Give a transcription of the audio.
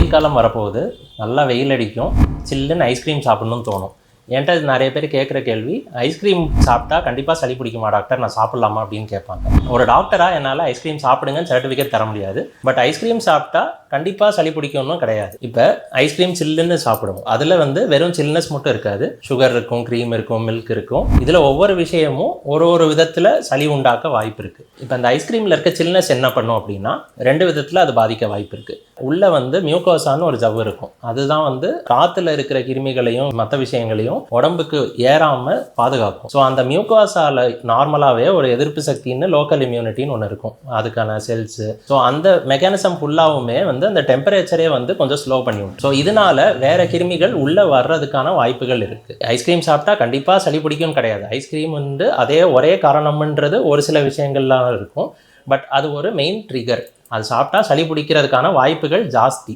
வெயில் காலம் வரப்போகுது, நல்லா வெயில் அடிக்கும், சில்லுன்னு ஐஸ்கிரீம் சாப்பிட்ணுன்னு தோணும். என்கிட்ட நிறைய பேர் கேட்குற கேள்வி, ஐஸ்கிரீம் சாப்பிட்டா கண்டிப்பாக சளி பிடிக்குமா டாக்டர், நான் சாப்பிட்லாமா அப்படின்னு கேட்பாங்க. ஒரு டாக்டராக என்னால் ஐஸ்கிரீம் சாப்பிடுங்கன்னு சர்டிஃபிகேட் தர முடியாது. பட் ஐஸ்கிரீம் சாப்பிட்டா கண்டிப்பாக சளி பிடிக்கும்னு கிடையாது. இப்போ ஐஸ்கிரீம் சில்லுன்னு சாப்பிடுவோம், அதில் வெறும் சில்னஸ் மட்டும் இருக்காது, சுகர் இருக்கும், க்ரீம் இருக்கும், மில்க் இருக்கும். இதில் ஒவ்வொரு விஷயமும் ஒரு விதத்தில் சளி உண்டாக்க வாய்ப்பு இருக்குது. இப்போ அந்த ஐஸ்கிரீமில் இருக்க சில்னஸ் என்ன பண்ணும் அப்படின்னா, 2 விதத்தில் அது பாதிக்க வாய்ப்பு இருக்குது. உள்ளே மியூக்கோசான்னு ஒரு ஜவ்வு இருக்கும், அதுதான் காற்றுல இருக்கிற கிருமிகளையும் மற்ற விஷயங்களையும் உடம்புக்கு ஏறாமல் பாதுகாக்கும். ஸோ அந்த மியூக்கோசால நார்மலாகவே ஒரு எதிர்ப்பு சக்தின்னு லோக்கல் இம்யூனிட்டின்னு ஒன்று இருக்கும், அதுக்கான செல்ஸு. ஸோ அந்த மெக்கானிசம் ஃபுல்லாகவுமே அந்த டெம்பரேச்சரே கொஞ்சம் ஸ்லோ பண்ணிவிடும். ஸோ இதனால வேற கிருமிகள் உள்ளே வர்றதுக்கான வாய்ப்புகள் இருக்குது. ஐஸ்கிரீம் சாப்பிட்டா கண்டிப்பாக சளி பிடிக்கும் கிடையாது. ஐஸ்கிரீம் அதே ஒரே காரணம்ன்றது ஒரு சில விஷயங்கள்லாம் இருக்கும். பட் அது ஒரு மெயின் ட்ரிகர். அது சாப்பிட்டா சளி பிடிக்கிறதுக்கான வாய்ப்புகள் ஜாஸ்தி.